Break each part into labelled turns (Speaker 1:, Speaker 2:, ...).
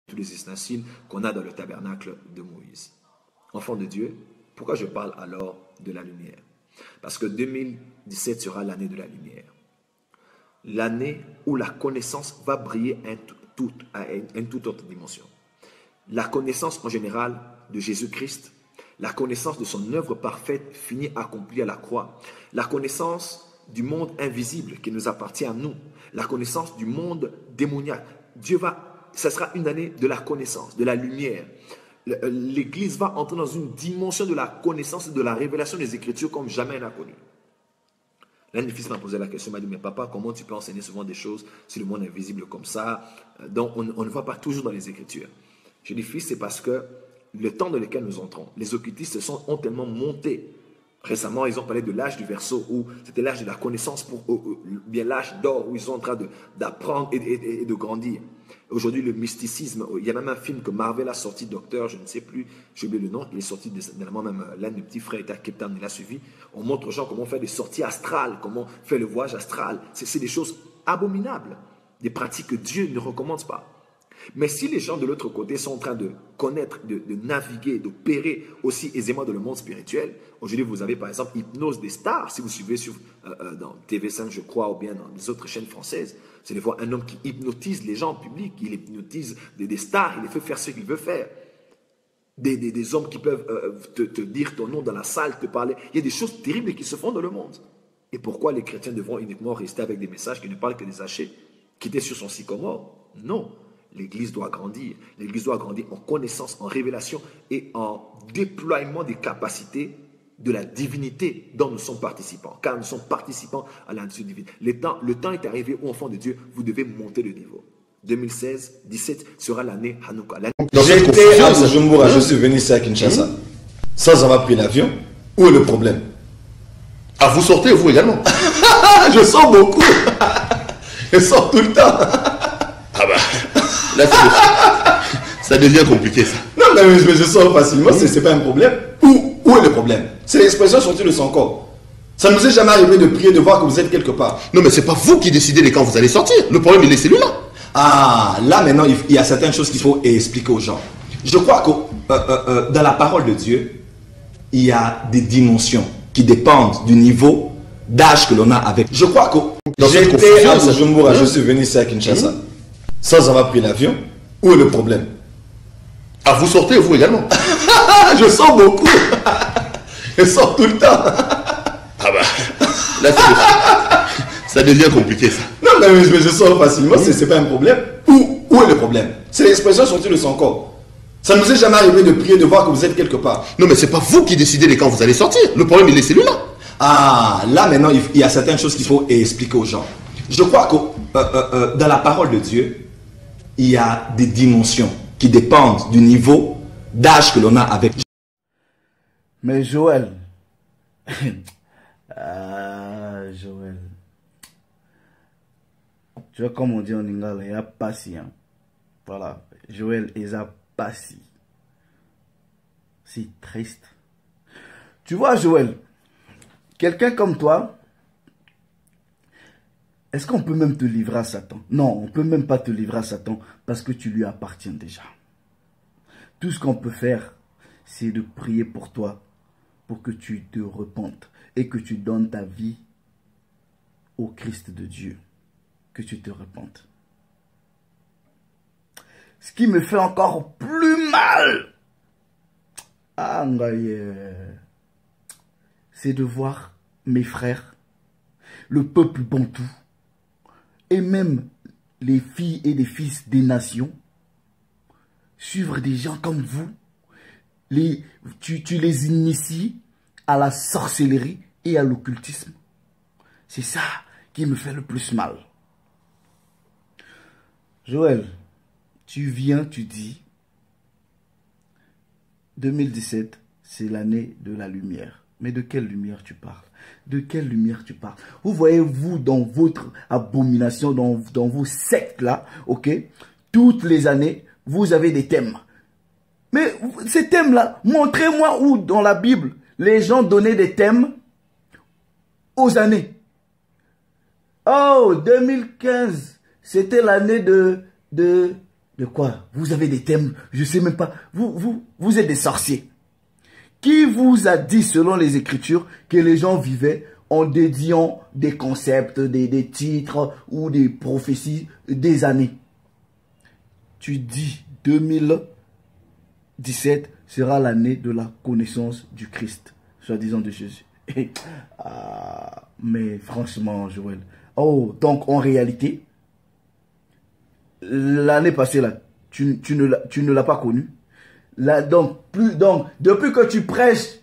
Speaker 1: tous les ustensiles qu'on a dans le tabernacle de Moïse. Enfant de Dieu, pourquoi je parle alors de la lumière? Parce que 2017 sera l'année de la lumière. L'année où la connaissance va briller à une toute autre dimension. La connaissance en général de Jésus-Christ, la connaissance de son œuvre parfaite finie accomplie à la croix, la connaissance du monde invisible qui nous appartient à nous, la connaissance du monde démoniaque. Ça sera une année de la connaissance, de la lumière. L'Église va entrer dans une dimension de la connaissance et de la révélation des Écritures comme jamais elle n'a connu. L'un des fils m'a posé la question, m'a dit, mais papa, comment tu peux enseigner souvent des choses sur le monde invisible comme ça, dont on ne voit pas toujours dans les Écritures? Je dis, fils, c'est parce que le temps dans lequel nous entrons, les occultistes ont tellement monté. Récemment, ils ont parlé de l'âge du verseau, où c'était l'âge de la connaissance, bien l'âge d'or, où ils sont en train d'apprendre et de grandir. Aujourd'hui, le mysticisme, il y a même un film que Marvel a sorti, Docteur, je ne sais plus, j'ai oublié le nom, il est sorti dernièrement, même l'un des petits frères était à Cape Town, il a suivi. On montre aux gens comment faire des sorties astrales, comment faire le voyage astral. C'est des choses abominables, des pratiques que Dieu ne recommande pas. Mais si les gens de l'autre côté sont en train de connaître, de naviguer, d'opérer aussi aisément dans le monde spirituel, aujourd'hui vous avez par exemple Hypnose des stars, si vous suivez dans TV5 je crois, ou bien dans les autres chaînes françaises, c'est des fois un homme qui hypnotise les gens en public, il hypnotise des stars, il les fait faire ce qu'il veut faire. Des hommes qui peuvent te dire ton nom dans la salle, te parler. Il y a des choses terribles qui se font dans le monde. Et pourquoi les chrétiens devront uniquement rester avec des messages qui ne parlent que des hachés, qui étaient sur son sycomore? Non. L'Église doit grandir. L'Église doit grandir en connaissance, en révélation et en déploiement des capacités de la divinité dont nous sommes participants. Car nous sommes participants à la nature divine. Le temps est arrivé où, enfants de Dieu, vous devez monter de niveau. 2016-17 sera l'année Hanouka.
Speaker 2: J'étais à Bujumbura, je suis venu ici à Kinshasa. Sans avoir pris l'avion, où est le problème?
Speaker 3: Ah, vous sortez, vous également?
Speaker 2: Je sors beaucoup. Je sors tout le temps.
Speaker 3: Ah bah, là, ça devient compliqué, ça.
Speaker 2: Non, mais je sors facilement, c'est pas un problème. Où est le problème? C'est l'expression sortie de son corps. Ça ne nous est jamais arrivé de prier, de voir que vous êtes quelque part.
Speaker 3: Non, mais c'est pas vous qui décidez de quand vous allez sortir. Le problème, il est celui-là.
Speaker 2: Ah, là maintenant, il y a certaines choses qu'il faut expliquer aux gens. Je crois que dans la parole de Dieu, il y a des dimensions qui dépendent du niveau d'âge que l'on a avec. Je crois que j'étais à Bujumbura, je suis venu ici à Kinshasa. Sans avoir pris l'avion, où est le problème?
Speaker 3: Ah, vous sortez, vous également?
Speaker 2: Je sors beaucoup. Je sors tout le temps.
Speaker 3: Ah bah, là, ça devient compliqué, ça.
Speaker 2: Non, mais je sors facilement, c'est pas un problème. Où est le problème? C'est l'expression sortie de son corps. Ça ne nous est jamais arrivé de prier, de voir que vous êtes quelque part.
Speaker 3: Non, mais c'est pas vous qui décidez de quand vous allez sortir. Le problème, il est celui-là.
Speaker 2: Ah, là maintenant, il y a certaines choses qu'il faut expliquer aux gens. Je crois que dans la parole de Dieu, il y a des dimensions qui dépendent du niveau d'âge que l'on a avec.
Speaker 4: Mais Joël, ah, Joël, tu vois comme on dit en Lingala, il y a patient. Voilà, Joël, il a patient. C'est triste. Tu vois Joël, quelqu'un comme toi, est-ce qu'on peut même te livrer à Satan? Non, on ne peut même pas te livrer à Satan parce que tu lui appartiens déjà. Tout ce qu'on peut faire, c'est de prier pour toi, pour que tu te repentes et que tu donnes ta vie au Christ de Dieu. Que tu te repentes. Ce qui me fait encore plus mal, c'est de voir mes frères, le peuple bantou, et même les filles et les fils des nations, suivre des gens comme vous, tu les inities à la sorcellerie et à l'occultisme. C'est ça qui me fait le plus mal. Joël, tu viens, tu dis, 2017, c'est l'année de la lumière. Mais de quelle lumière tu parles? De quelle lumière tu parles? Vous voyez, vous, dans votre abomination, dans vos sectes là, ok? Toutes les années, vous avez des thèmes. Mais ces thèmes-là, montrez-moi où dans la Bible, les gens donnaient des thèmes aux années. Oh, 2015, c'était l'année de De quoi? Vous avez des thèmes, je sais même pas. Vous êtes des sorciers. Qui vous a dit, selon les Écritures, que les gens vivaient en dédiant des concepts, des titres ou des prophéties des années? Tu dis 2017 sera l'année de la connaissance du Christ, soi-disant de Jésus. Mais franchement, Joël. Oh, donc en réalité, l'année passée, là, tu ne l'as pas connu. Là, donc, depuis que tu prêches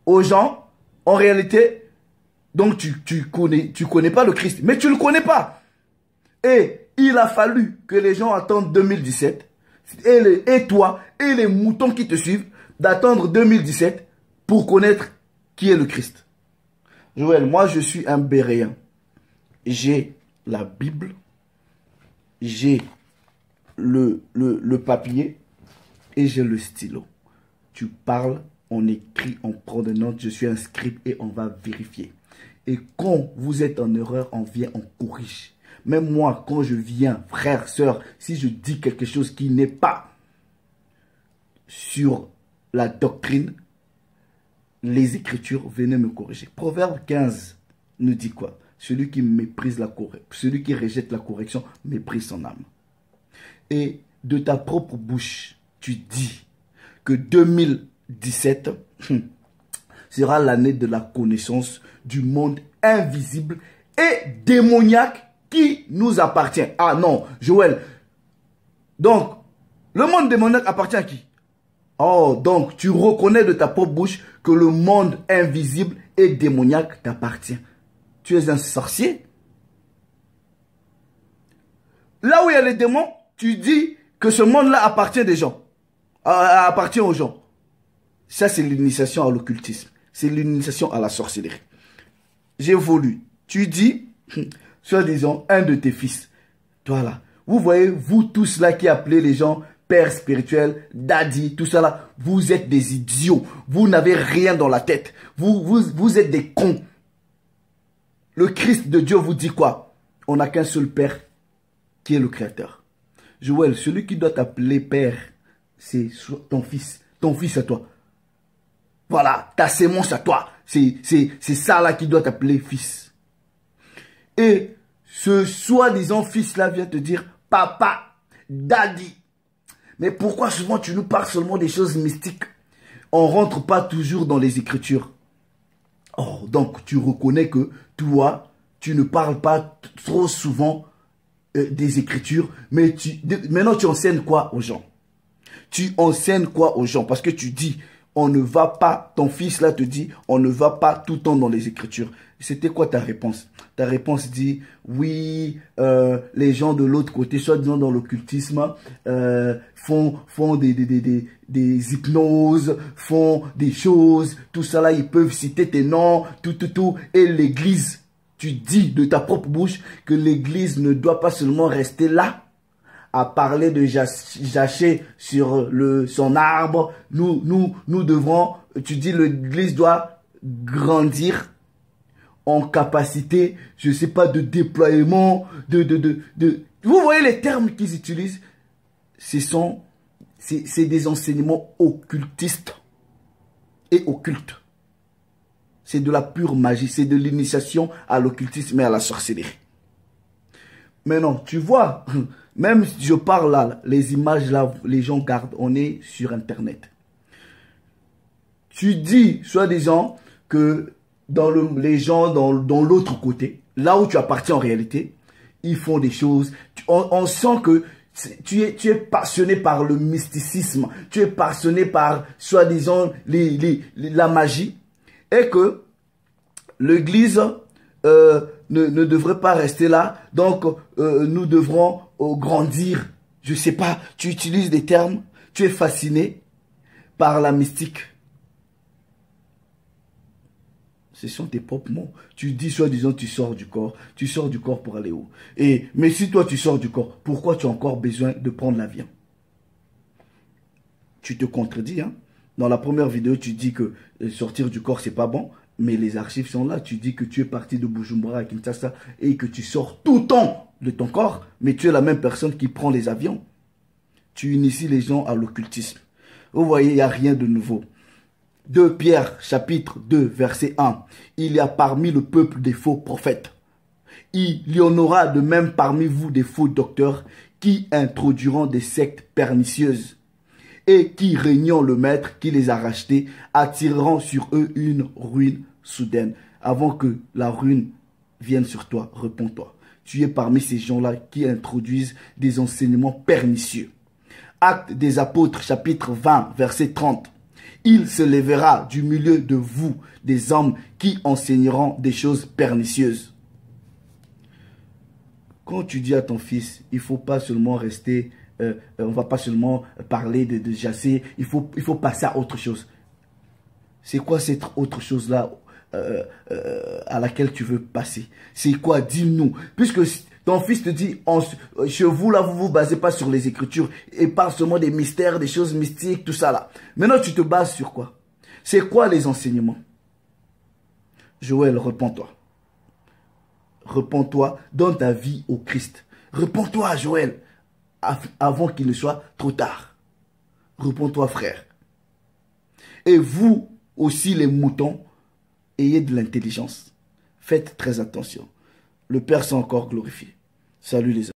Speaker 4: aux gens, en réalité, donc tu connais pas le Christ. Mais tu ne le connais pas. Et il a fallu que les gens attendent 2017. Et toi, et les moutons qui te suivent, d'attendre 2017 pour connaître qui est le Christ. Joël, moi je suis un béréen. J'ai la Bible, j'ai le papier et j'ai le stylo. Tu parles, on écrit, on prend des notes, je suis un scribe et on va vérifier. Et quand vous êtes en erreur, on vient, on corrige. Même moi, quand je viens, frère, sœur, si je dis quelque chose qui n'est pas sur la doctrine, les Écritures, venez me corriger. Proverbe 15 nous dit quoi? Celui qui méprise la correction, celui qui rejette la correction, méprise son âme. Et de ta propre bouche, tu dis que 2017 sera l'année de la connaissance du monde invisible et démoniaque qui nous appartient. Ah non, Joël. Donc, le monde démoniaque appartient à qui? Oh, donc tu reconnais de ta propre bouche que le monde invisible et démoniaque t'appartient. Tu es un sorcier. Là où il y a les démons, tu dis que ce monde-là appartient des gens. Appartient aux gens. Ça, c'est l'initiation à l'occultisme. C'est l'initiation à la sorcellerie. J'ai voulu. Tu dis, soi-disant, un de tes fils. Toi là. Vous voyez, vous tous là qui appelez les gens père spirituel, daddy, tout ça là, vous êtes des idiots. Vous n'avez rien dans la tête. Vous êtes des cons. Le Christ de Dieu vous dit quoi? On n'a qu'un seul père qui est le créateur. Joël, celui qui doit t'appeler père, c'est ton fils à toi. Voilà, ta sémence à toi. C'est ça là qui doit t'appeler fils. Et ce soi-disant fils là vient te dire papa, daddy. Mais pourquoi souvent tu nous parles seulement des choses mystiques? On ne rentre pas toujours dans les Écritures. Oh, donc tu reconnais que toi, tu ne parles pas trop souvent des Écritures, mais maintenant tu enseignes quoi aux gens? Tu enseignes quoi aux gens? Parce que tu dis, on ne va pas, ton fils là te dit, on ne va pas tout le temps dans les Écritures. C'était quoi ta réponse? Ta réponse dit, oui, les gens de l'autre côté, soit disant dans l'occultisme, font des hypnoses, font des choses, tout ça là, ils peuvent citer tes noms, tout. Et l'église, tu dis de ta propre bouche que l'église ne doit pas seulement rester là, à parler de jacher sur son arbre. Nous devrons, tu dis l'église doit grandir en capacité, je sais pas, de déploiement, Vous voyez les termes qu'ils utilisent? C'est des enseignements occultistes et occultes. C'est de la pure magie, c'est de l'initiation à l'occultisme et à la sorcellerie. Maintenant, tu vois, même si je parle là, les images là, les gens gardent, on est sur Internet. Tu dis, soi-disant, que les gens dans l'autre côté, là où tu appartiens en réalité, ils font des choses. On sent que tu es passionné par le mysticisme, tu es passionné par, soi-disant, la magie, et que l'église ne devrait pas rester là. Donc, nous devrons grandir. Je sais pas, tu utilises des termes, tu es fasciné par la mystique. Ce sont tes propres mots. Tu dis, soi-disant, tu sors du corps. Tu sors du corps pour aller où? Mais si toi, tu sors du corps, pourquoi tu as encore besoin de prendre l'avion? Tu te contredis, hein? Dans la première vidéo, tu dis que sortir du corps, c'est pas bon. Mais les archives sont là. Tu dis que tu es parti de Bujumbura à Kinshasa et que tu sors tout le temps de ton corps. Mais tu es la même personne qui prend les avions. tu inities les gens à l'occultisme. Vous voyez, il n'y a rien de nouveau. 2 Pierre, chapitre 2, verset 1. Il y a parmi le peuple des faux prophètes. Il y en aura de même parmi vous des faux docteurs qui introduiront des sectes pernicieuses et qui, régnant le maître qui les a rachetés, attireront sur eux une ruine soudaine. Avant que la ruine vienne sur toi, réponds-toi. Tu es parmi ces gens-là qui introduisent des enseignements pernicieux. Actes des apôtres, chapitre 20, verset 30. Il se lèvera du milieu de vous des hommes qui enseigneront des choses pernicieuses. Quand tu dis à ton fils, il ne faut pas seulement rester, on ne va pas seulement parler de jasser, il faut passer à autre chose. C'est quoi cette autre chose-là à laquelle tu veux passer? C'est quoi? Dis-nous. Puisque ton fils te dit, chez vous là, vous ne vous basez pas sur les Écritures et parle seulement des mystères, des choses mystiques, tout ça là. Maintenant, tu te bases sur quoi? C'est quoi les enseignements? Joël, réponds-toi. Réponds-toi, donne ta vie au Christ. Réponds-toi, Joël, avant qu'il ne soit trop tard. Réponds-toi, frère. Et vous aussi, les moutons, ayez de l'intelligence. Faites très attention. Le Père s'est encore glorifié. Salut les amis.